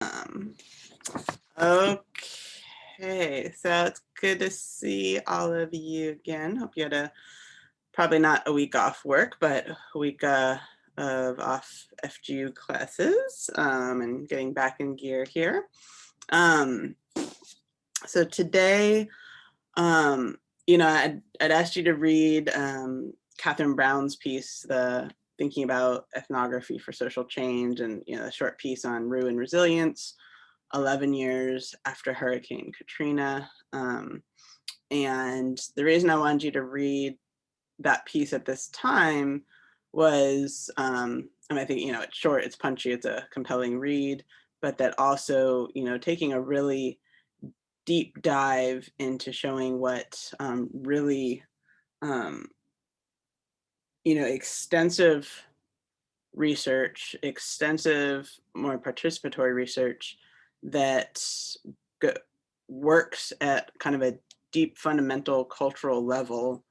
Um, okay, so it's good to see all of you again. Hope you had probably not a week off work, but a week of off FGU classes and getting back in gear here. Um, so today, um, I'd asked you to read Catherine Brown's piece, the Thinking About Ethnography for Social Change, and a short piece on Rue and Resilience, 11 years after Hurricane Katrina. And the reason I wanted you to read that piece at this time was, and I think, it's short, it's punchy, it's a compelling read, but that also, taking a really deep dive into showing what really, um, extensive research, extensive, more participatory research that go, works at kind of a deep fundamental cultural level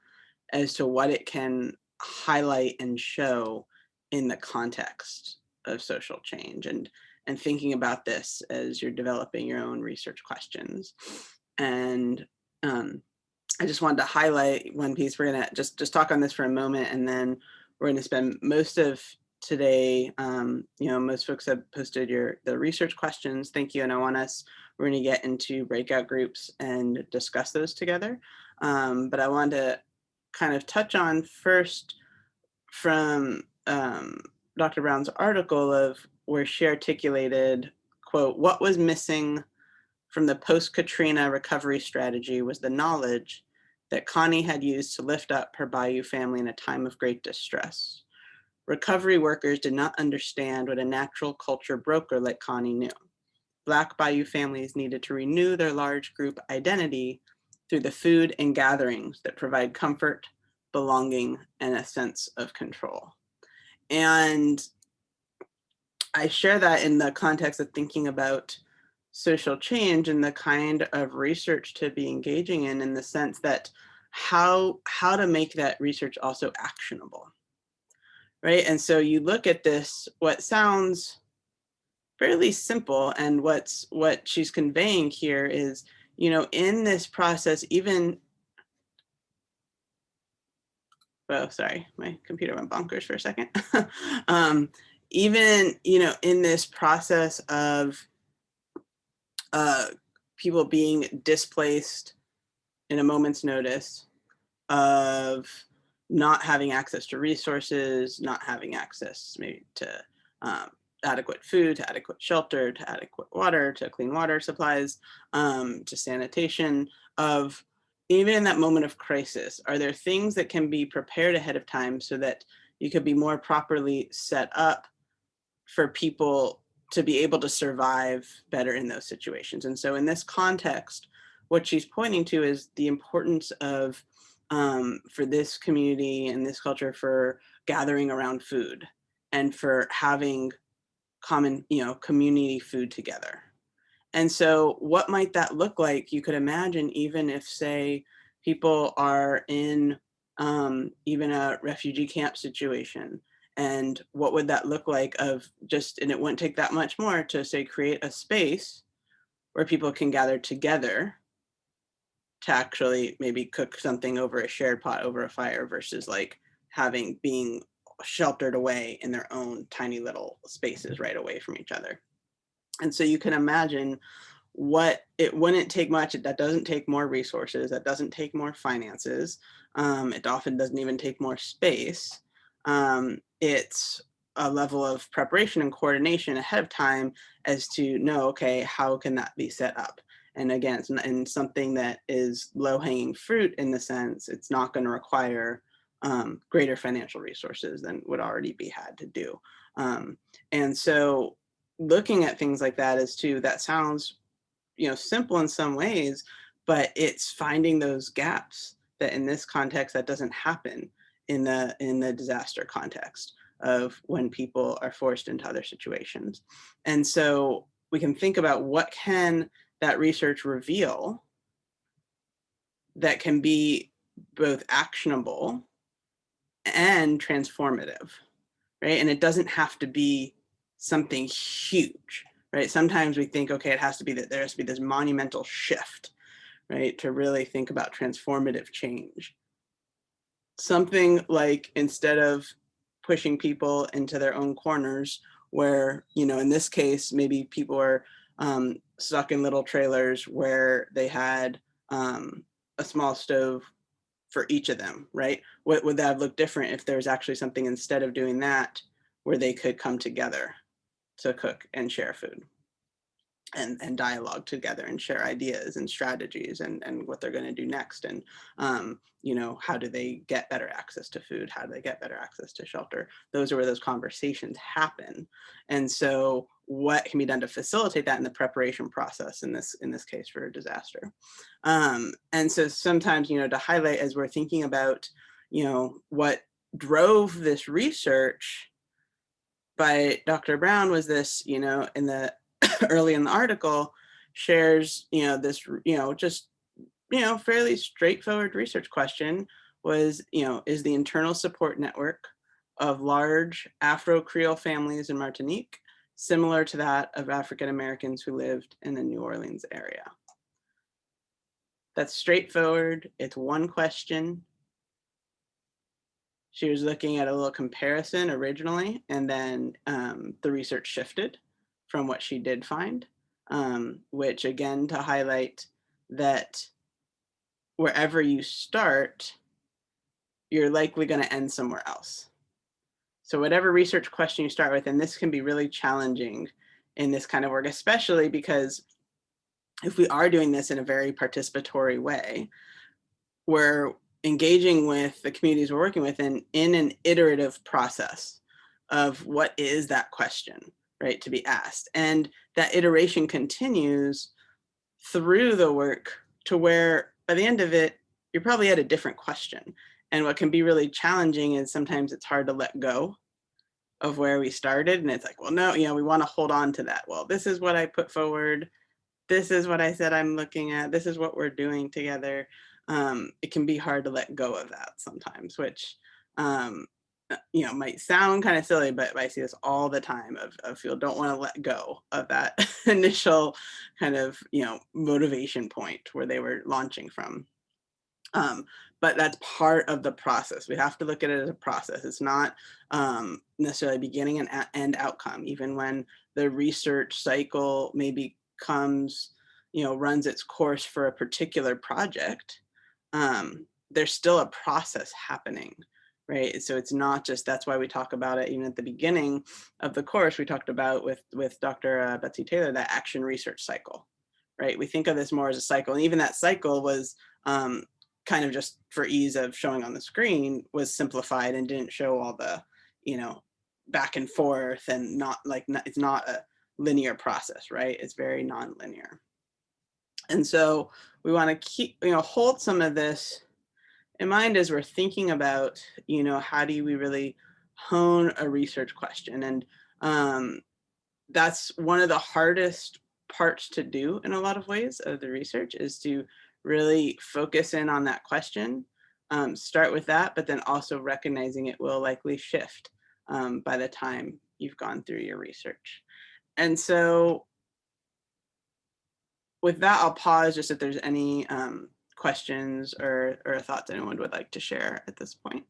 as to what it can highlight and show in the context of social change, and thinking about this as you're developing your own research questions. And I just wanted to highlight one piece. We're gonna just talk on this for a moment, and then we're gonna spend most of today, most folks have posted the research questions. Thank you. And we're gonna get into breakout groups and discuss those together. But I wanted to kind of touch on first from Dr. Brown's article of where she articulated, quote, "What was missing from the post-Katrina recovery strategy was the knowledge that Connie had used to lift up her Bayou family in a time of great distress. Recovery workers did not understand what a natural culture broker like Connie knew. Black Bayou families needed to renew their large group identity through the food and gatherings that provide comfort, belonging, and a sense of control." And I share that in the context of thinking about social change and the kind of research to be engaging in the sense that how to make that research also actionable, right? And so you look at this, what sounds fairly simple, and what she's conveying here is, in this process, even, well, sorry, my computer went bonkers for a second. Even, in this process of people being displaced in a moment's notice, of not having access to resources, not having access maybe to adequate food, to adequate shelter, to adequate water, to clean water supplies, to sanitation, of even in that moment of crisis, are there things that can be prepared ahead of time so that you could be more properly set up for people to be able to survive better in those situations? And so in this context, what she's pointing to is the importance of, for this community and this culture, for gathering around food and for having common, community food together. And so what might that look like? You could imagine, even if, say, people are in even a refugee camp situation, and what would that look like of just, and it wouldn't take that much more to, say, create a space where people can gather together to actually maybe cook something over a shared pot over a fire, versus like being sheltered away in their own tiny little spaces right away from each other. And so you can imagine what it wouldn't take much. That doesn't take more resources. That doesn't take more finances. It often doesn't even take more space. It's a level of preparation and coordination ahead of time as to know, okay, how can that be set up? And again, and something that is low hanging fruit, in the sense it's not going to require greater financial resources than would already be had to do. And so looking at things like that as to, that sounds, simple in some ways, but it's finding those gaps that in this context that doesn't happen in the disaster context of when people are forced into other situations. And so we can think about, what can that research reveal that can be both actionable and transformative, right? And it doesn't have to be something huge, right? Sometimes we think, okay, it has to be that there has to be this monumental shift, right? To really think about transformative change. Something like, instead of pushing people into their own corners, where, in this case, maybe people are stuck in little trailers where they had a small stove for each of them, right? What would that look different if there was actually something, instead of doing that, where they could come together to cook and share food? And dialogue together and share ideas and strategies and what they're going to do next, and how do they get better access to food, how do they get better access to shelter? Those are where those conversations happen. And so what can be done to facilitate that in the preparation process, in this case, for a disaster? And so sometimes, to highlight, as we're thinking about what drove this research by Dr. Brown, was this, in the early in the article, shares, this, just, fairly straightforward research question was, is the internal support network of large Afro-Creole families in Martinique similar to that of African Americans who lived in the New Orleans area? That's straightforward. It's one question. She was looking at a little comparison originally, and then the research shifted from what she did find, which, again, to highlight that wherever you start, you're likely going to end somewhere else. So whatever research question you start with, and this can be really challenging in this kind of work, especially because if we are doing this in a very participatory way, we're engaging with the communities we're working with in an iterative process of what is that question, right, to be asked. And that iteration continues through the work to where by the end of it, you're probably at a different question. And what can be really challenging is sometimes it's hard to let go of where we started. And it's like, well, no, we want to hold on to that. Well, this is what I put forward. This is what I said I'm looking at. This is what we're doing together. It can be hard to let go of that sometimes, which might sound kind of silly, but I see this all the time of people don't want to let go of that initial kind of motivation point where they were launching from. But that's part of the process. We have to look at it as a process. It's not necessarily beginning and end outcome. Even when the research cycle maybe runs its course for a particular project, there's still a process happening, right? So it's not just, that's why we talk about it even at the beginning of the course. We talked about with Dr. Betsy Taylor, that action research cycle, right? We think of this more as a cycle, and even that cycle was kind of, just for ease of showing on the screen, was simplified and didn't show all the back and forth, and it's not a linear process, right? It's very non-linear. And so we want to keep, hold some of this in mind as we're thinking about, how do we really hone a research question? And that's one of the hardest parts to do in a lot of ways of the research, is to really focus in on that question, start with that, but then also recognizing it will likely shift by the time you've gone through your research. And so with that, I'll pause just if there's any questions or thoughts anyone would like to share at this point.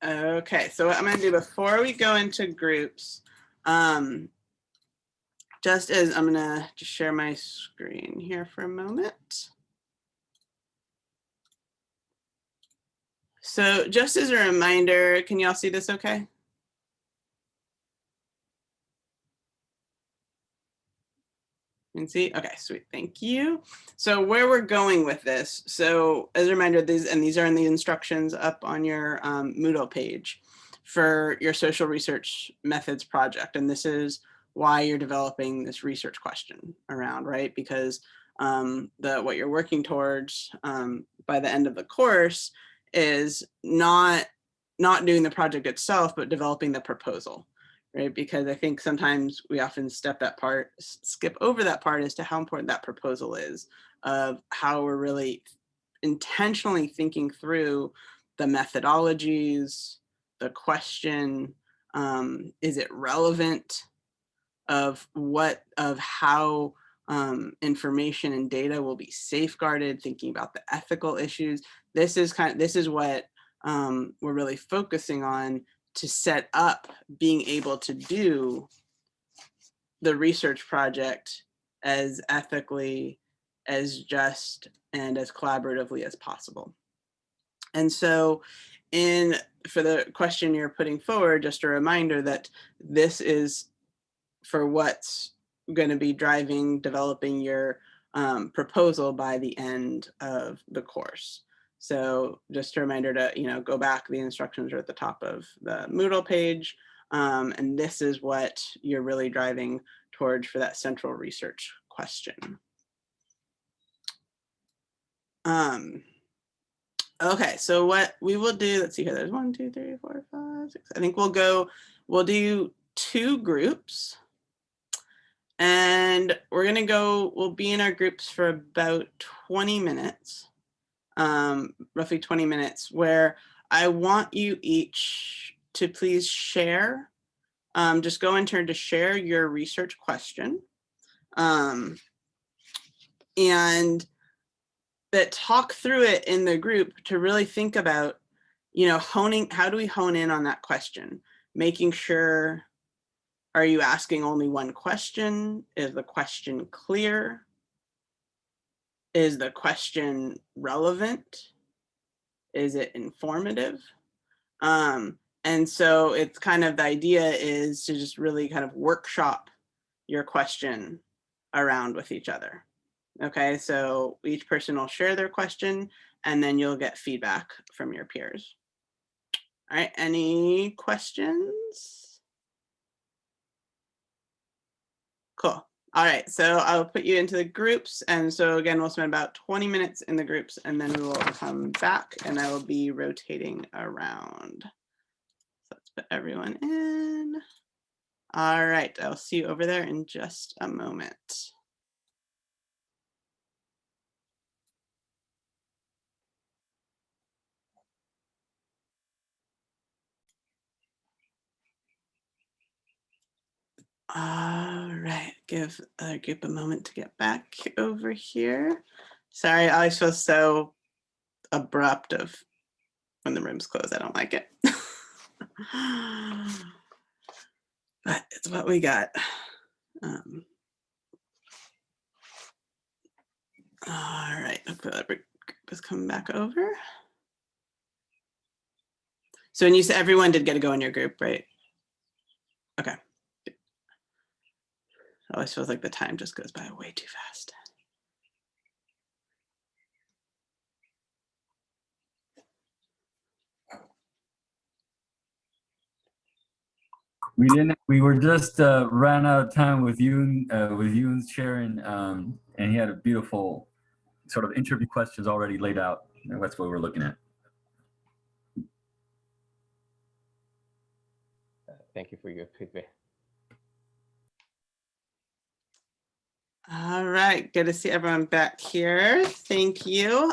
Okay, so what I'm going to do before we go into groups, just as I'm going to just share my screen here for a moment. So just as a reminder, can you all see this okay? You can see? Okay, sweet, thank you. So where we're going with this, so as a reminder, these are in the instructions up on your Moodle page for your social research methods project. And this is why you're developing this research question around, right? Because what you're working towards by the end of the course is not doing the project itself, but developing the proposal, right? Because I think sometimes we often skip over that part as to how important that proposal is of how we're really intentionally thinking through the methodologies, the question, is it relevant, of how information and data will be safeguarded, thinking about the ethical issues. This is what we're really focusing on to set up being able to do the research project as ethically, as just, and as collaboratively as possible. And so for the question you're putting forward, just a reminder that this is for what's going to be developing your proposal by the end of the course. So just a reminder to, go back, the instructions are at the top of the Moodle page. And this is what you're really driving towards for that central research question. Okay, so what we will do, let's see here, there's 1, 2, 3, 4, 5, 6. I think we'll do 2 groups. And we'll be in our groups for about 20 minutes, roughly 20 minutes, where I want you each to please share, just go in turn to share your research question. And that talk through it in the group to really think about, how do we hone in on that question? Making sure, are you asking only one question? Is the question clear? Is the question relevant? Is it informative? And so it's kind of, the idea is to just really kind of workshop your question around with each other. Okay, so each person will share their question and then you'll get feedback from your peers. All right, any questions? Cool. All right, so I'll put you into the groups. And so again, we'll spend about 20 minutes in the groups and then we will come back and I will be rotating around. So let's put everyone in. All right, I'll see you over there in just a moment. All right, give a group a moment to get back over here. Sorry, I always feel so abrupt of when the room's closed. I don't like it. But it's what we got. All right, hopefully every group is coming back over. So when you said everyone did get to go in your group, right? Okay. It always feels like the time just goes by way too fast. We were just ran out of time with Yoon sharing, and he had a beautiful sort of interview questions already laid out. And that's what we're looking at. Thank you for your feedback. All right, good to see everyone back here. Thank you.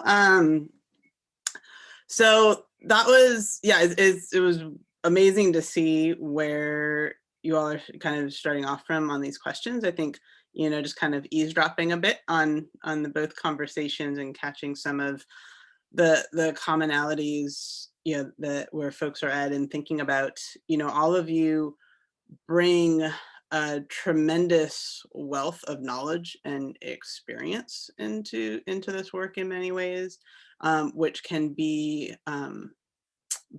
So that was, it was amazing to see where you all are kind of starting off from on these questions. I think, just kind of eavesdropping a bit on the both conversations and catching some of the commonalities, that where folks are at, and thinking about, all of you bring a tremendous wealth of knowledge and experience into this work in many ways, which can be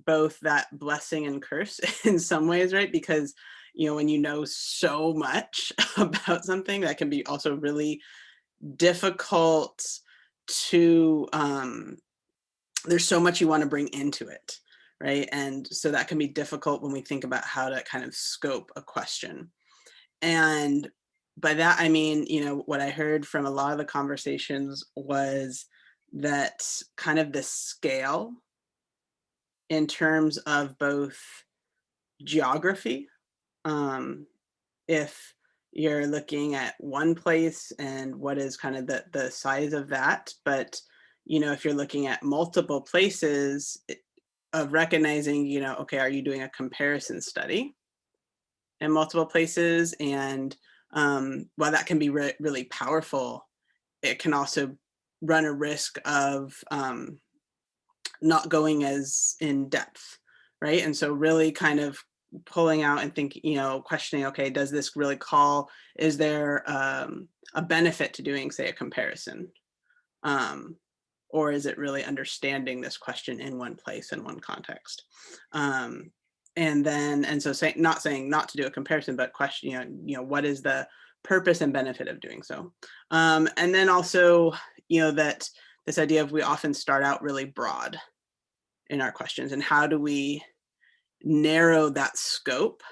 both that blessing and curse in some ways, right? Because, when you know so much about something, that can be also really difficult to, there's so much you want to bring into it, right? And so that can be difficult when we think about how to kind of scope a question. And by that, I mean, what I heard from a lot of the conversations was that kind of the scale in terms of both geography, if you're looking at one place and what is kind of the size of that. But, if you're looking at multiple places, of recognizing, okay, are you doing a comparison study in multiple places? And while that can be really powerful, it can also run a risk of not going as in depth, right? And so really kind of pulling out and thinking, questioning, okay, does this really is there a benefit to doing, say, a comparison? Or is it really understanding this question in one place, in one context? And so not saying not to do a comparison, but question, what is the purpose and benefit of doing so? And then also, that this idea of we often start out really broad in our questions, and how do we narrow that scope?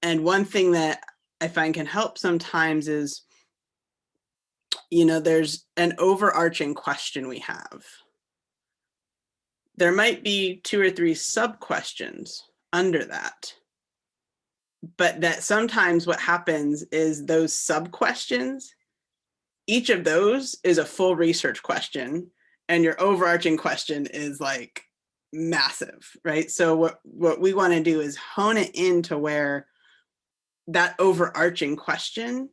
And one thing that I find can help sometimes is, there's an overarching question we have. There might be 2 or 3 sub questions under that, but that sometimes what happens is those sub questions, each of those is a full research question, and your overarching question is like massive, right? So what we want to do is hone it into where that overarching question,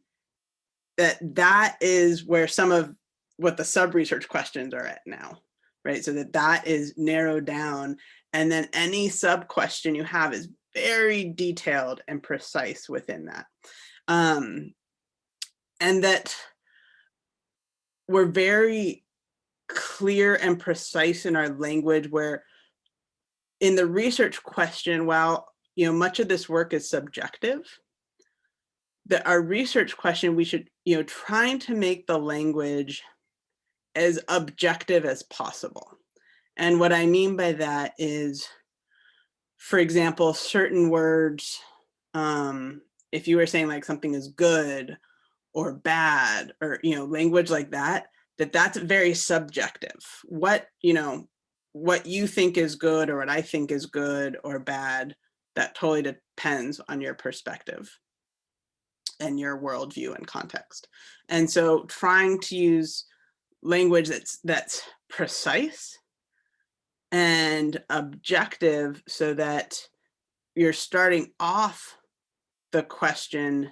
that is where some of what the sub research questions are at now, right? So that is narrowed down, and then any sub question you have is very detailed and precise within that. And that we're very clear and precise in our language, where in the research question, while much of this work is subjective, that our research question, we should trying to make the language as objective as possible. And what I mean by that is, for example, certain words, if you were saying like something is good or bad, or language like that, that's very subjective. What you think is good, or what I think is good or bad, that totally depends on your perspective and your worldview and context. And so trying to use language that's precise and objective, so that you're starting off the question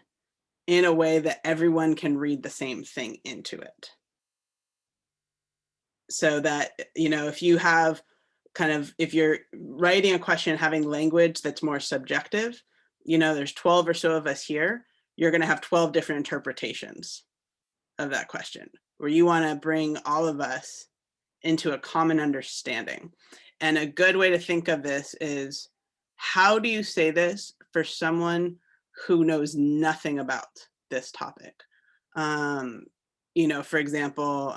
in a way that everyone can read the same thing into it. So that, if you have if you're writing a question, having language that's more subjective, there's 12 or so of us here, you're going to have 12 different interpretations of that question, where you want to bring all of us into a common understanding. And a good way to think of this is, how do you say this for someone who knows nothing about this topic? For example,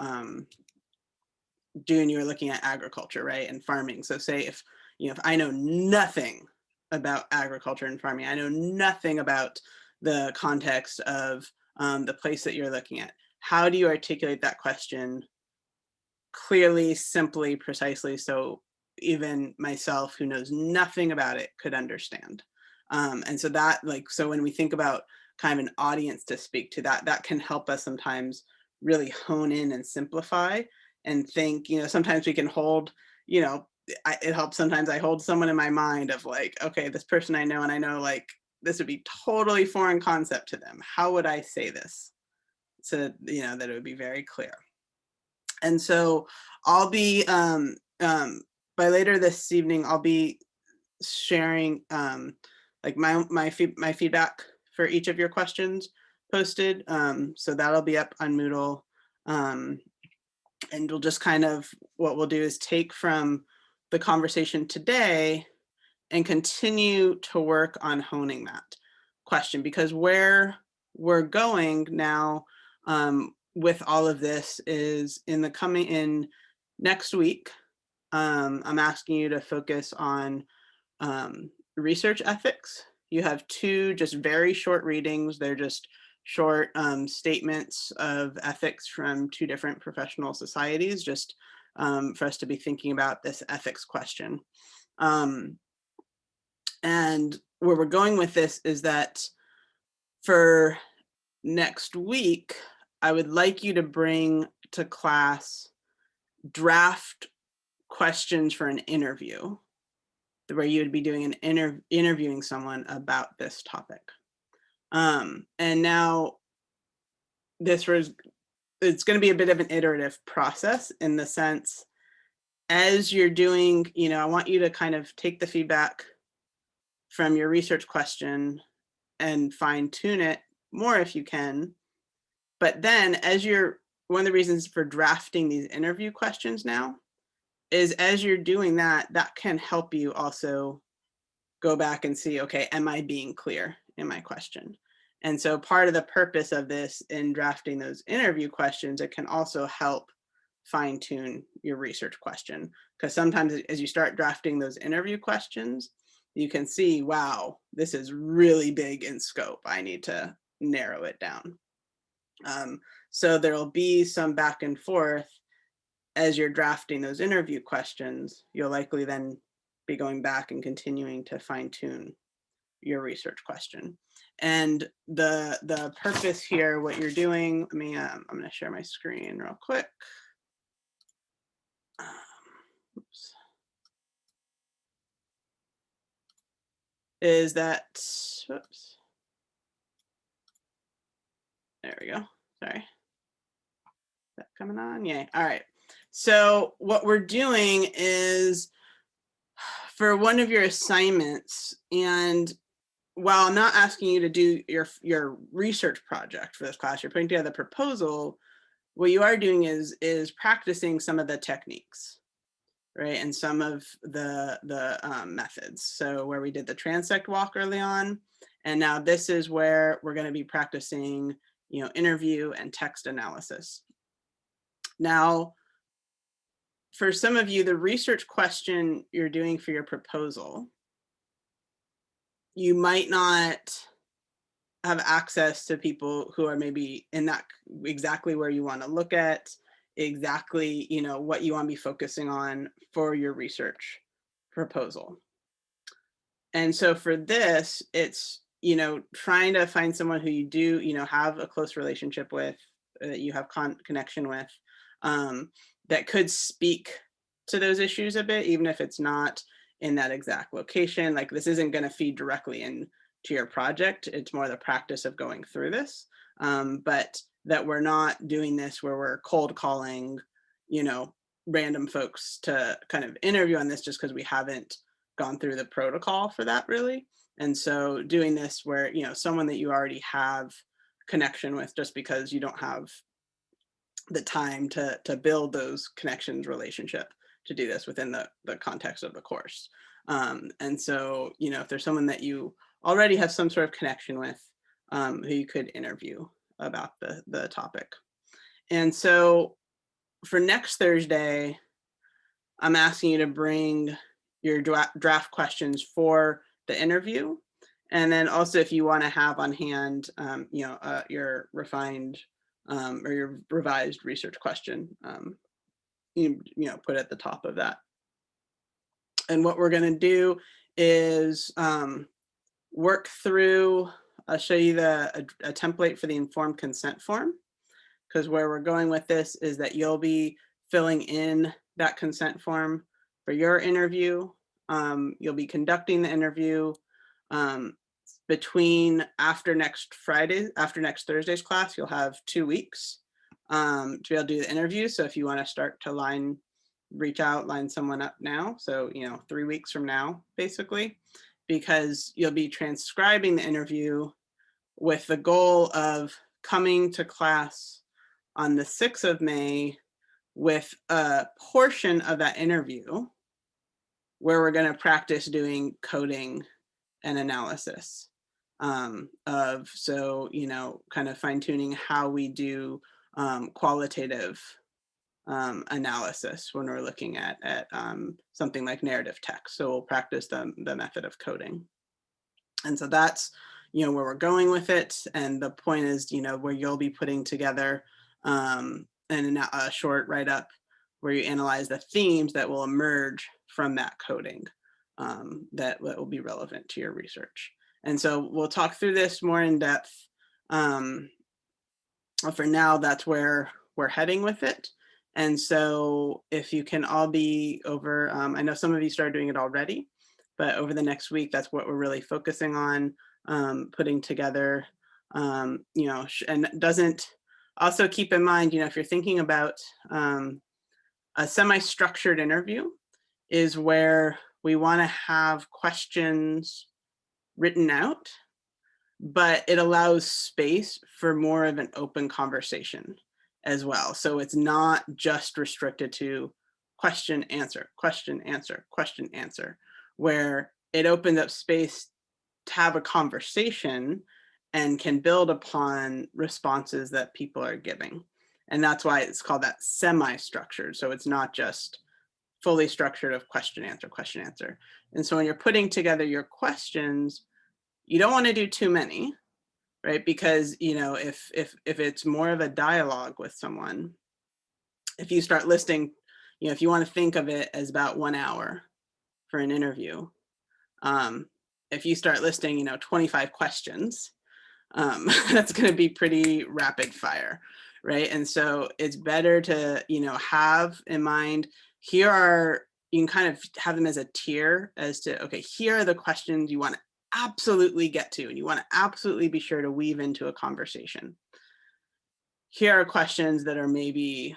June, you were looking at agriculture, right, and farming. So say if I know nothing about agriculture and farming, I know nothing about the context of the place that you're looking at. How do you articulate that question clearly, simply, precisely, so even myself, who knows nothing about it, could understand? And so that, so when we think about kind of an audience to speak to, that can help us sometimes really hone in and simplify and think. Sometimes we can hold, it helps sometimes I hold someone in my mind of like, okay, this person I know, and I know like this would be totally foreign concept to them. How would I say this so that it would be very clear? And so I'll be by later this evening, I'll be sharing like my feedback for each of your questions posted. So that'll be up on Moodle. And we'll just what we'll do is take from the conversation today and continue to work on honing that question, because where we're going now with all of this is in next week. I'm asking you to focus on research ethics. You have 2 just very short readings. They're just short statements of ethics from 2 different professional societies, just for us to be thinking about this ethics question. And where we're going with this is that for next week, I would like you to bring to class draft questions for an interview, where you would be doing an interviewing someone about this topic. And now it's going to be a bit of an iterative process, in the sense, as you're doing, I want you to kind of take the feedback from your research question and fine tune it more if you can. But then one of the reasons for drafting these interview questions now is, as you're doing that, that can help you also go back and see, okay, am I being clear in my question? And so part of the purpose of this in drafting those interview questions, it can also help fine tune your research question. Because sometimes as you start drafting those interview questions, you can see, wow, this is really big in scope. I need to narrow it down. So there'll be some back and forth as you're drafting those interview questions. You'll likely then be going back and continuing to fine tune your research question. And the purpose here, what you're doing, I'm going to share my screen real quick. Oops. Is that, whoops. There we go. Sorry. Is that coming on? Yay. All right. So what we're doing is, for one of your assignments, and while I'm not asking you to do your research project for this class, you're putting together the proposal, what you are doing is practicing some of the techniques, right? And some of the methods. So where we did the transect walk early on, and now this is where we're going to be practicing, interview and text analysis. Now, for some of you, the research question you're doing for your proposal, you might not have access to people who are maybe in that exactly where you want to look at, exactly, what you want to be focusing on for your research proposal. And so for this, it's, trying to find someone who you do, have a close relationship with, that you have connection with, that could speak to those issues a bit, even if it's not in that exact location. Like, this isn't going to feed directly into your project. It's more the practice of going through this, but that we're not doing this where we're cold calling, random folks to kind of interview on this, just because we haven't gone through the protocol for that, really. And so doing this where, someone that you already have connection with, just because you don't have the time to build those connections relationship to do this within the context of the course. And so, if there's someone that you already have some sort of connection with, who you could interview about the topic. And so for next Thursday, I'm asking you to bring your draft questions for the interview. And then also, if you want to have on hand, your refined or your revised research question, put at the top of that. And what we're going to do is work through, I'll show you a template for the informed consent form, because where we're going with this is that you'll be filling in that consent form for your interview. You'll be conducting the interview after next Thursday's class. You'll have 2 weeks to be able to do the interview. So if you want to start to line someone up now, so 3 weeks from now, basically, because you'll be transcribing the interview with the goal of coming to class on the 6th of May with a portion of that interview where we're going to practice doing coding and analysis kind of fine-tuning how we do qualitative analysis when we're looking at something like narrative text. So we'll practice the method of coding. And so that's, where we're going with it. And the point is, where you'll be putting together a short write-up where you analyze the themes that will emerge from that coding that will be relevant to your research. And so we'll talk through this more in depth For now, that's where we're heading with it. And so if you can all be over, I know some of you started doing it already, but over the next week, that's what we're really focusing on, putting together, you know, and doesn't, also keep in mind, you know, if you're thinking about a semi-structured interview is where we want to have questions written out, but it allows space for more of an open conversation as well. So it's not just restricted to question, answer, question, answer, question, answer, where it opens up space to have a conversation and can build upon responses that people are giving. And that's why it's called that semi-structured. So it's not just fully structured of question, answer, question, answer. And so when you're putting together your questions, you don't want to do too many, right? Because, you know, if it's more of a dialogue with someone, if you start listing, you know, if you want to think of it as about 1 hour for an interview, if you start listing, you know, 25 questions, that's going to be pretty rapid fire, right? And so it's better to, you know, have in mind, here are, you can kind of have them as a tier as to, okay, here are the questions you want to absolutely get to, and you want to absolutely be sure to weave into a conversation. Here are questions that are maybe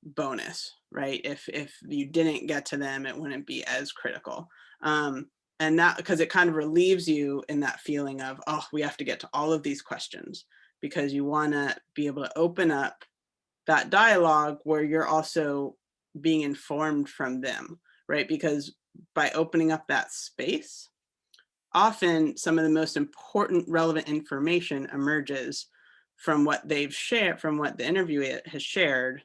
bonus, right? If you didn't get to them, it wouldn't be as critical. And that, because it kind of relieves you in that feeling of, oh, we have to get to all of these questions, because you want to be able to open up that dialogue where you're also being informed from them, right? Because by opening up that space, often some of the most important relevant information emerges from what they've shared, from what the interviewee has shared,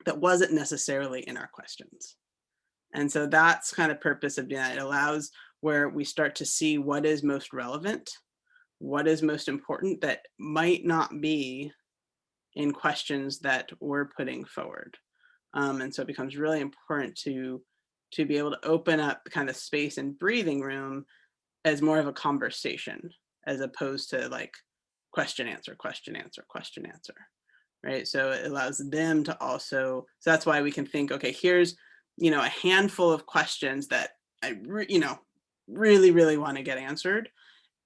that wasn't necessarily in our questions. And so that's kind of purpose of doing that. It allows where we start to see what is most relevant, what is most important that might not be in questions that we're putting forward. And so it becomes really important to be able to open up kind of space and breathing room as more of a conversation, as opposed to like question, answer, question, answer, question, answer, right? So it allows them to also, so that's why we can think, okay, here's, you know, a handful of questions that I, you know, really, really want to get answered,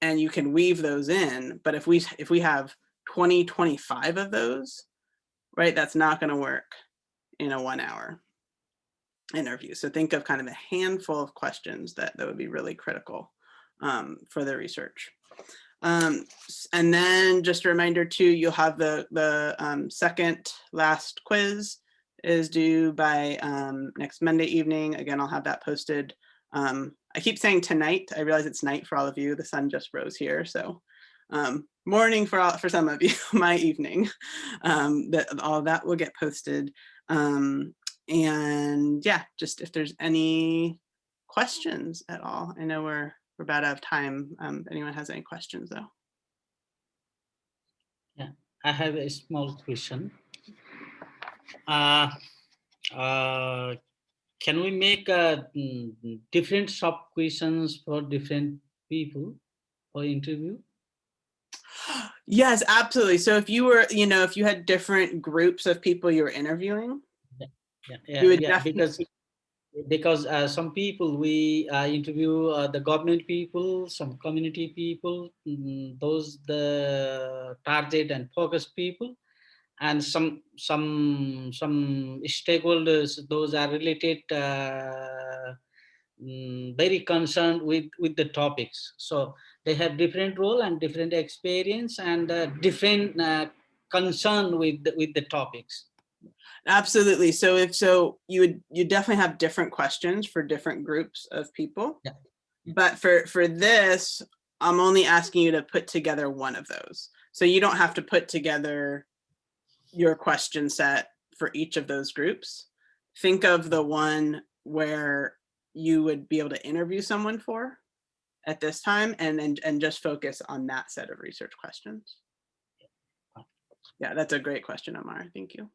and you can weave those in. But if we have 20, 25 of those, right, that's not going to work in a 1 hour interview. So think of kind of a handful of questions that would be really critical for the research. And then just a reminder too, you'll have the second last quiz is due by next Monday evening. Again, I'll have that posted. I keep saying tonight. I realize it's night for all of you. The sun just rose here, so morning for some of you, my evening. That all that will get posted. And yeah, just if there's any questions at all. I know we're about out of time. If anyone has any questions though. Yeah, I have a small question. Uh, uh, can we make different sub questions for different people for interview? Yes, absolutely. So if you were, you know, if you had different groups of people you were interviewing, you would definitely. Because some people we interview the government people, some community people, those the target and focus people, and some stakeholders, those are related very concerned with the topics. So they have different role and different experience and different concern with the topics. Absolutely. So you definitely have different questions for different groups of people. Yeah. But for this, I'm only asking you to put together one of those. So you don't have to put together your question set for each of those groups. Think of the one where you would be able to interview someone for at this time, and just focus on that set of research questions. Yeah, that's a great question, Amar. Thank you.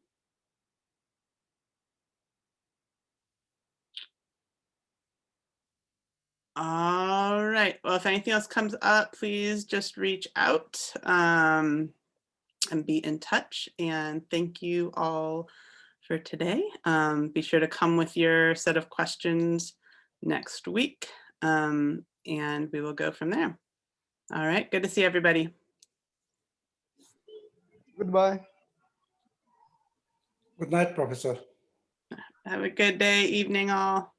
All right. Well, if anything else comes up, please just reach out and be in touch. And thank you all for today. Be sure to come with your set of questions next week, and we will go from there. All right. Good to see everybody. Goodbye. Good night, Professor. Have a good day, evening, all.